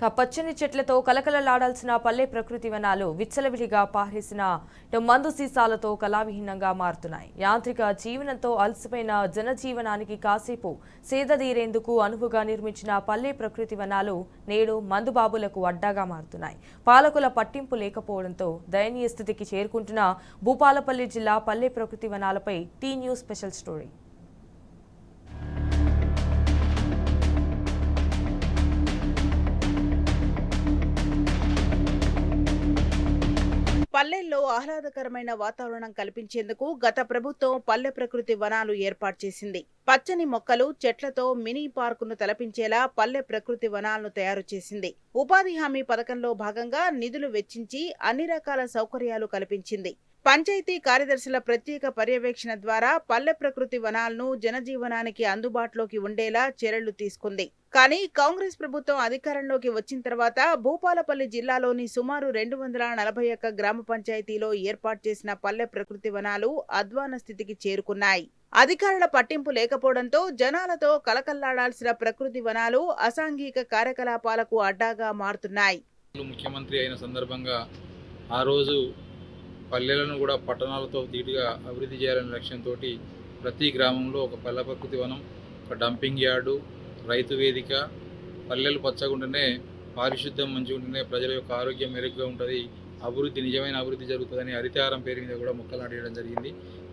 పచ్చని చెట్లతో కలకలలాడాల్సిన పల్లె ప్రకృతి వనాలు విచ్చలవిడిగా పారేసిన మందు సీసాలతో కళావిహీనంగా మారుతున్నాయి. యాంత్రిక జీవనంతో అలసిపోయిన జనజీవనానికి కాసేపు సేదదీరేందుకు అనువుగా నిర్మించిన పల్లె ప్రకృతి వనాలు నేడు మందుబాబులకు అడ్డాగా మారుతున్నాయి. పాలకుల పట్టింపు లేకపోవడంతో దయనీయ స్థితికి చేరుకుంటున్న భూపాలపల్లి జిల్లా పల్లె ప్రకృతి వనాలపై టీ న్యూస్ స్పెషల్ స్టోరీ. పల్లెల్లో ఆహ్లాదకరమైన వాతావరణం కల్పించేందుకు గత ప్రభుత్వం పల్లె ప్రకృతి వనాలు ఏర్పాటు చేసింది. పచ్చని మొక్కలు, చెట్లతో మినీ పార్కును తలపించేలా పల్లె ప్రకృతి వనాలను తయారు చేసింది. ఉపాధి హామీ పథకంలో భాగంగా నిధులు వెచ్చించి అన్ని రకాల సౌకర్యాలు కల్పించింది. పంచాయతీ కార్యదర్శుల ప్రత్యేక పర్యవేక్షణ ద్వారా పల్లె ప్రకృతి వనాలను జనజీవనానికి అందుబాటులోకి ఉండేలా చర్యలు తీసుకుంది. కానీ కాంగ్రెస్ ప్రభుత్వం అధికారంలోకి వచ్చిన తర్వాత భూపాలపల్లి జిల్లాలోని సుమారు 241 గ్రామ పంచాయతీలో ఏర్పాటు చేసిన పల్లె ప్రకృతి వనాలు అధ్వాన స్థితికి చేరుకున్నాయి. అధికారుల పట్టింపు లేకపోవడంతో జనాలతో కలకల్లాడాల్సిన ప్రకృతి వనాలు అసాంఘిక కార్యకలాపాలకు అడ్డాగా మారుతున్నాయి. ముఖ్యమంత్రి అయిన సందర్భంగా ఆ రోజు పల్లెలను కూడా పట్టణాలతో ధీటుగా అభివృద్ధి చేయాలనే లక్ష్యంతో ప్రతి గ్రామంలో ఒక పల్లె ప్రకృతి వనం, ఒక డంపింగ్ యార్డు, రైతు వేదిక, పల్లెలు పచ్చగుంటేనే పారిశుద్ధ్యం మంచిగా ఉంటేనే ప్రజల యొక్క ఆరోగ్యం మెరుగ్గా ఉంటుంది, అభివృద్ధి నిజమైన అభివృద్ధి జరుగుతుందని హరితహారం పేరు మీద కూడా మొక్కలు నాటేయడం జరిగింది.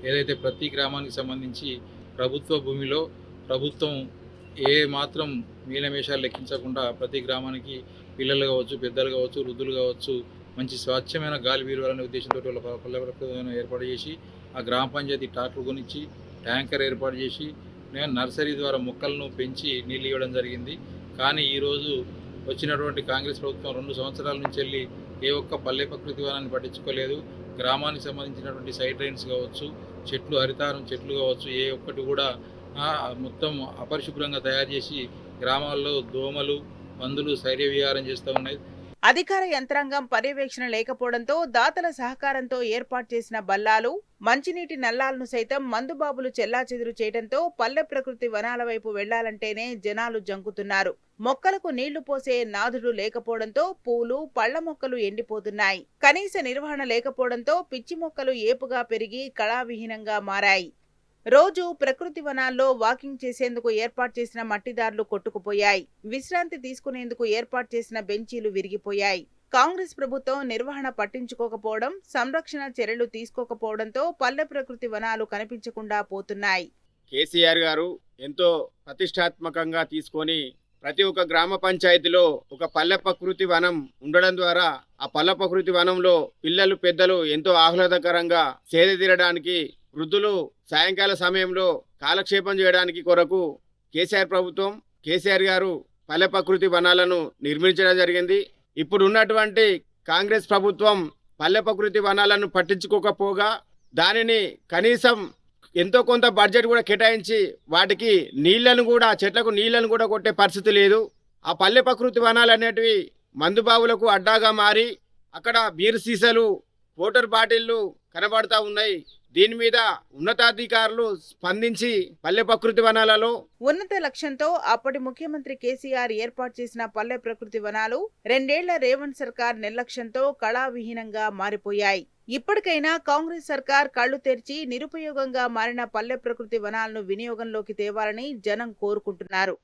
ఏదైతే ప్రతి గ్రామానికి సంబంధించి ప్రభుత్వ భూమిలో ప్రభుత్వం ఏ మాత్రం మీనమేషాలు లెక్కించకుండా ప్రతి గ్రామానికి పిల్లలు కావచ్చు, పెద్దలు కావచ్చు, వృద్ధులు కావచ్చు మంచి స్వచ్ఛమైన గాలి వీరువాలనే ఉద్దేశంతో పల్లె ప్రకృతి ఏర్పాటు చేసి ఆ గ్రామ పంచాయతీ ట్రాక్టర్ కొనిచ్చి ట్యాంకర్ ఏర్పాటు చేసి నర్సరీ ద్వారా మొక్కలను పెంచి నీళ్ళు ఇవ్వడం జరిగింది. కానీ ఈరోజు వచ్చినటువంటి కాంగ్రెస్ ప్రభుత్వం 2 సంవత్సరాల నుంచి వెళ్ళి ఏ ఒక్క పల్లె ప్రకృతి వనాన్ని పట్టించుకోలేదు. గ్రామానికి సంబంధించినటువంటి సైడ్ డ్రైన్స్ కావచ్చు, చెట్లు, హరితారం చెట్లు కావచ్చు, ఏ ఒక్కటి కూడా మొత్తం అపరిశుభ్రంగా తయారు చేసి గ్రామాల్లో దోమలు, పందులు శైర్య విహారం చేస్తూ ఉన్నాయి. అధికార యంత్రాంగం పర్యవేక్షణ లేకపోవడంతో దాతల సహకారంతో ఏర్పాటు చేసిన బల్లాలు, మంచినీటి నల్లాలను సైతం మందుబాబులు చెల్లాచెదురు చేయడంతో పల్లె ప్రకృతి వనాల వైపు వెళ్లాలంటేనే జనాలు జంకుతున్నారు. మొక్కలకు నీళ్లు పోసే నాథుడు లేకపోవడంతో పూలు, పళ్ల మొక్కలు ఎండిపోతున్నాయి. కనీస నిర్వహణ లేకపోవడంతో పిచ్చి మొక్కలు ఏపుగా పెరిగి కళావిహీనంగా మారాయి. రోజు ప్రకృతి వనాల్లో వాకింగ్ చేసేందుకు ఏర్పాటు చేసిన మట్టిదారులు కొట్టుకుపోయాయి. విశ్రాంతి తీసుకునేందుకు ఏర్పాటు చేసిన బెంచీలు విరిగిపోయాయి. కాంగ్రెస్ ప్రభుత్వం నిర్వహణ పట్టించుకోకపోవడం, సంరక్షణ చర్యలు తీసుకోకపోవడంతో పల్లె ప్రకృతి వనాలు కనిపించకుండా పోతున్నాయి. కేసీఆర్ గారు ఎంతో ప్రతిష్టాత్మకంగా తీసుకొని ప్రతి ఒక్క గ్రామ పంచాయతీలో ఒక పల్లె ప్రకృతి వనం ఉండడం ద్వారా ఆ పల్లె ప్రకృతి వనంలో పిల్లలు, పెద్దలు ఎంతో ఆహ్లాదకరంగా సేద తీరడానికి, వృద్ధులు సాయంకాల సమయంలో కాలక్షేపం చేయడానికి కొరకు కేసీఆర్ గారు పల్లె ప్రకృతి వనాలను నిర్మించడం జరిగింది. ఇప్పుడు ఉన్నటువంటి కాంగ్రెస్ ప్రభుత్వం పల్లె ప్రకృతి వనాలను పట్టించుకోకపోగా దానిని కనీసం ఎంతో కొంత బడ్జెట్ కూడా కేటాయించి వాటికి నీళ్లను కూడా, చెట్లకు నీళ్లను కూడా కొట్టే పరిస్థితి లేదు. ఆ పల్లె ప్రకృతి వనాలు అనేటివి మందుబాబులకు అడ్డాగా మారి అక్కడ బీర్ సీసాలు, వాటర్ బాటిళ్లు కనబడతా ఉన్నాయి. దీని మీద ఉన్నతాధికారులు స్పందించి పల్లె ప్రకృతి వనాలలో ఉన్నత లక్ష్యంతో అప్పటి ముఖ్యమంత్రి కేసీఆర్ ఏర్పాటు చేసిన పల్లె ప్రకృతి వనాలు 2 ఏళ్ల రేవంత్ సర్కార్ నిర్లక్ష్యంతో కళావిహీనంగా మారిపోయాయి. ఇప్పటికైనా కాంగ్రెస్ సర్కార్ కళ్లు తెరిచి నిరుపయోగంగా మారిన పల్లె ప్రకృతి వనాలను వినియోగంలోకి తేవాలని జనం కోరుకుంటున్నారు.